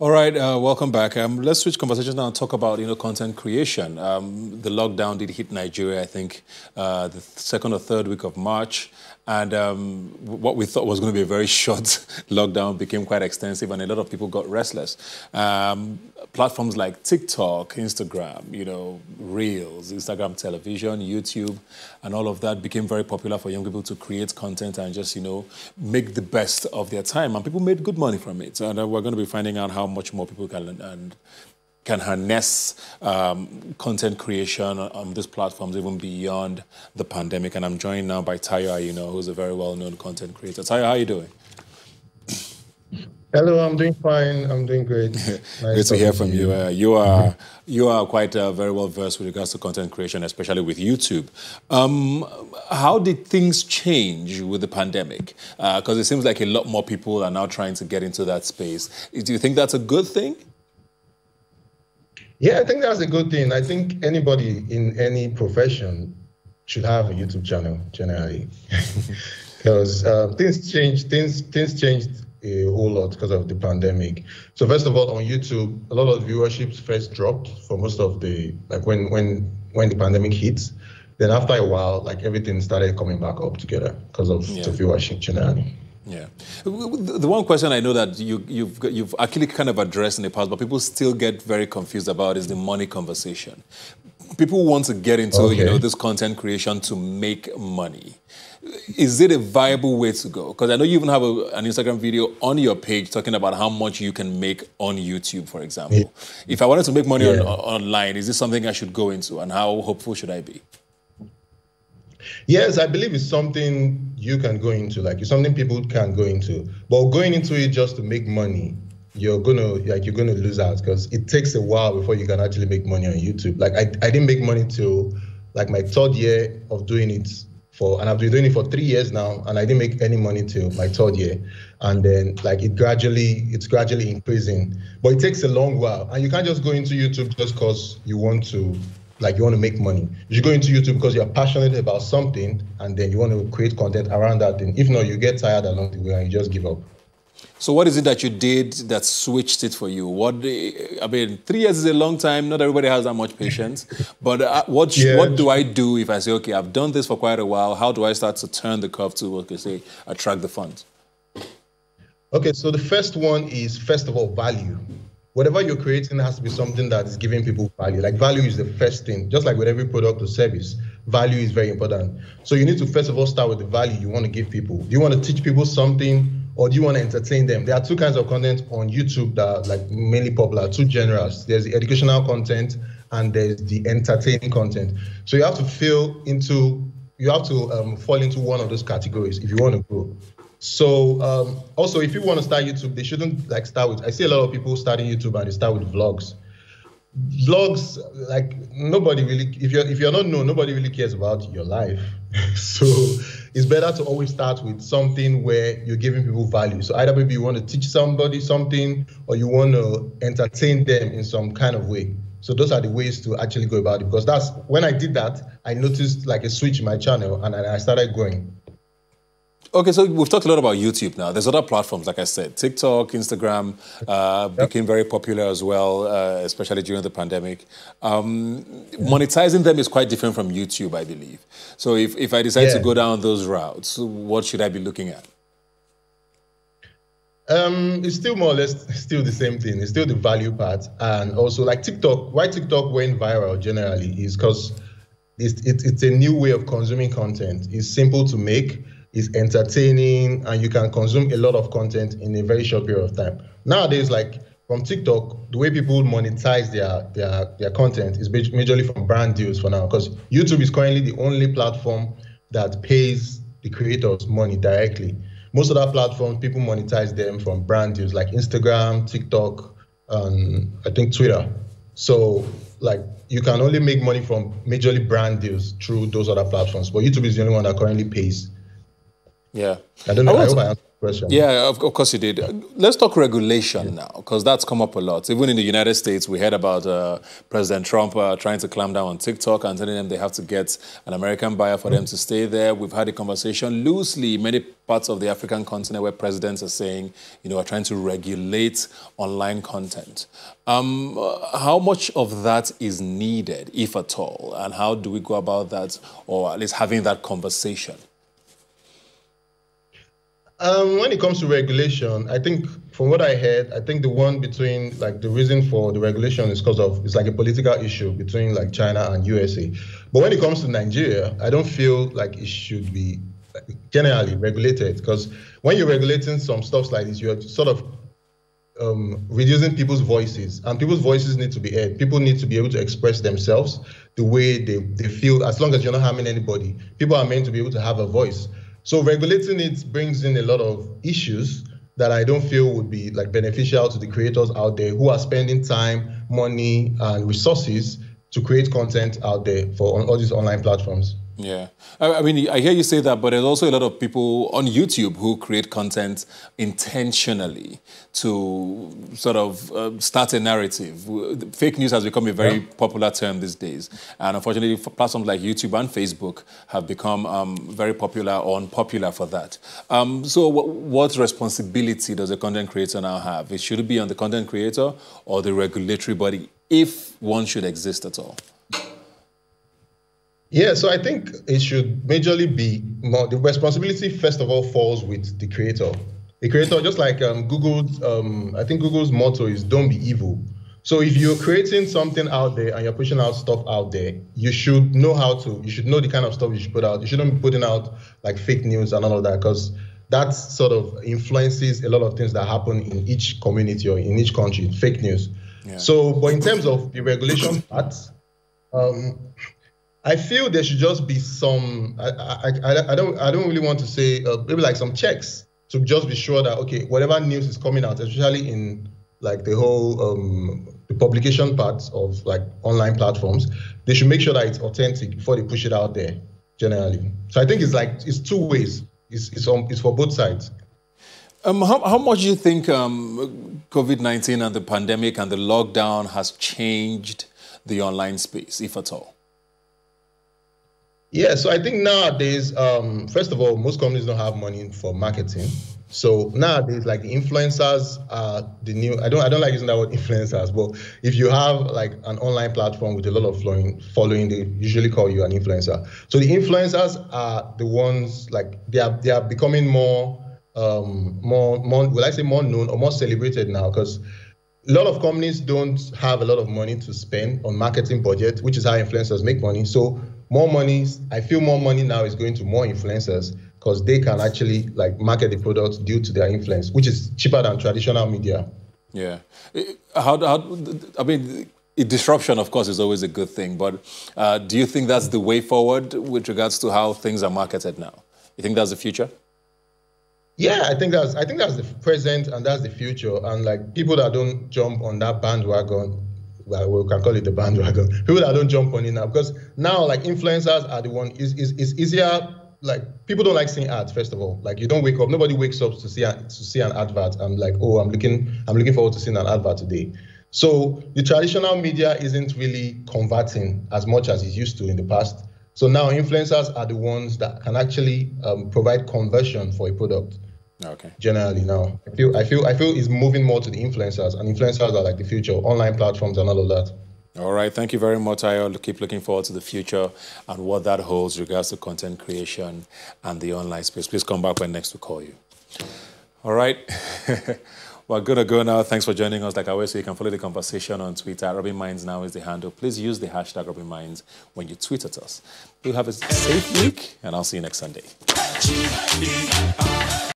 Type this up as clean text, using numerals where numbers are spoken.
All right, welcome back. Let's switch conversations now and talk about content creation. The lockdown did hit Nigeria, I think, the second or third week of March, and what we thought was going to be a very short lockdown became quite extensive, and a lot of people got restless. Platforms like TikTok, Instagram, Reels, Instagram television, YouTube, and all of that became very popular for young people to create content and just make the best of their time, and people made good money from it. And we're going to be finding out how much more people can harness content creation on these platforms even beyond the pandemic. And I'm joined now by Tayo, who's a very well-known content creator. Tayo, how are you doing? Hello, I'm doing fine. I'm doing great. Great to hear from you. You are quite very well versed with regards to content creation, especially with YouTube. How did things change with the pandemic? Because it seems like a lot more people are now trying to get into that space. Do you think that's a good thing? Yeah, I think that's a good thing. I think anybody in any profession should have a YouTube channel generally, because things changed. Things changed a whole lot because of the pandemic. So first of all, on YouTube, a lot of viewerships first dropped for most of the, when the pandemic hit. Then after a while, everything started coming back up together because of the viewership generally. Yeah. The one question I know that you've actually kind of addressed in the past, but people still get very confused about is the money conversation. People want to get into this content creation to make money. Is it a viable way to go? Because I know you even have an Instagram video on your page talking about how much you can make on YouTube, for example. Yeah. If I wanted to make money online, is this something I should go into, and how hopeful should I be? Yes, I believe it's something you can go into, it's something people can go into. But going into it just to make money, you're gonna lose out, because it takes a while before you can actually make money on YouTube. I didn't make money till my third year of doing it. And I've been doing it for 3 years now, and I didn't make any money till my third year. And then it's gradually increasing. But it takes a long while. And you can't just go into YouTube just because you want to make money. You should go into YouTube because you're passionate about something, and then you want to create content around that thing. If not, you get tired along the way and you just give up. So what is it that you did that switched it for you? 3 years is a long time. Not everybody has that much patience. But what do I do if I say, okay, I've done this for quite a while. How do I start to turn the curve to, attract the funds? Okay, so the first one is, first of all, value. Whatever you're creating has to be something that is giving people value. Value is the first thing. Just like with every product or service, value is very important. So you need to, first of all, start with the value you want to give people. Do you want to teach people something, or do you want to entertain them? There are two kinds of content on YouTube that are mainly popular, two genres. There's the educational content and there's the entertaining content. So you have to fall into one of those categories if you want to grow. So also, if you want to start YouTube, they shouldn't start with, I see a lot of people starting YouTube and they start with vlogs. Vlogs, nobody really, if you're not known, nobody really cares about your life. So it's better to always start with something where you're giving people value. So either maybe you want to teach somebody something, or you want to entertain them in some kind of way. So those are the ways to actually go about it, because that's when I did that, I noticed a switch in my channel, and I started growing. Okay, so we've talked a lot about YouTube now. There's other platforms, like I said, TikTok, Instagram became very popular as well, especially during the pandemic. Monetizing them is quite different from YouTube, I believe. So if I decide to go down those routes, what should I be looking at? It's still more or less still the same thing. It's still the value part. And also TikTok, why TikTok went viral generally is because it's a new way of consuming content. It's simple to make. Is entertaining, and you can consume a lot of content in a very short period of time. Nowadays, from TikTok, the way people monetize their content is majorly from brand deals for now, because YouTube is currently the only platform that pays the creators money directly. Most other platforms, people monetize them from brand deals like Instagram, TikTok, and I think Twitter. So you can only make money from majorly brand deals through those other platforms, but YouTube is the only one that currently pays. Yeah. I don't know. I hope I answered question. Yeah, of course you did. Let's talk regulation now, because that's come up a lot. Even in the United States, we heard about President Trump trying to clamp down on TikTok and telling them they have to get an American buyer for them to stay there. We've had a conversation loosely in many parts of the African continent where presidents are saying, are trying to regulate online content. How much of that is needed, if at all? And how do we go about that, or at least having that conversation? When it comes to regulation, I think from what I heard, I think the one between the reason for the regulation is because of it's like a political issue between China and USA. But when it comes to Nigeria, I don't feel like it should be generally regulated, because when you're regulating some stuff like this, you're sort of reducing people's voices, and people's voices need to be heard. People need to be able to express themselves the way they feel, as long as you're not harming anybody. People are meant to be able to have a voice. So regulating it brings in a lot of issues that I don't feel would be beneficial to the creators out there who are spending time, money, and resources to create content out there for all these online platforms. Yeah. I mean, I hear you say that, but there's also a lot of people on YouTube who create content intentionally to sort of start a narrative. Fake news has become a very popular term these days. And unfortunately, platforms like YouTube and Facebook have become very popular or unpopular for that. So what responsibility does a content creator now have? Should it be on the content creator or the regulatory body, if one should exist at all? Yeah, so I think it should majorly be the responsibility, first of all, falls with the creator. The creator, just like Google's, I think Google's motto is "Don't be evil." So if you're creating something out there and you're pushing out stuff out there, you should know you should know the kind of stuff you should put out. You shouldn't be putting out fake news and all of that, because that sort of influences a lot of things that happen in each community or in each country, fake news. Yeah. So, but in terms of the regulation part, I feel there should just be some. I don't really want to say maybe some checks to just be sure that whatever news is coming out, especially in the whole the publication parts of online platforms, they should make sure that it's authentic before they push it out there. Generally, so I think it's two ways. It's for both sides. How much do you think COVID-19 and the pandemic and the lockdown has changed the online space, if at all? Yeah, so I think nowadays, first of all, most companies don't have money for marketing. So nowadays, the influencers are the new. I don't like using that word influencers, but if you have an online platform with a lot of following, they usually call you an influencer. So the influencers are the ones they are becoming more will I say more known or more celebrated now, because a lot of companies don't have a lot of money to spend on marketing budget, which is how influencers make money. So I feel more money now is going to more influencers, because they can actually market the product due to their influence, which is cheaper than traditional media. Yeah. I mean, disruption, of course, is always a good thing, but do you think that's the way forward with regards to how things are marketed now? You think that's the future? Yeah, I think that's the present and that's the future. And people that don't jump on that bandwagon, well, we can call it the bandwagon. People that don't jump on it now, because now influencers are the one. It's easier. People don't like seeing ads. First of all, you don't wake up. Nobody wakes up to see an advert. I'm I'm looking forward to seeing an advert today. So the traditional media isn't really converting as much as it used to in the past. So now influencers are the ones that can actually provide conversion for a product. Okay. Generally now, I feel it's moving more to the influencers, and influencers are the future, online platforms and all of that. All right, thank you very much. I keep looking forward to the future and what that holds regards to content creation and the online space. Please come back when next we call you. All right. We're going to go now. Thanks for joining us. Like I always say, you can follow the conversation on Twitter. Rubbin Minds now is the handle. Please use the hashtag Rubbin Minds when you tweet at us. You have a safe week, and I'll see you next Sunday.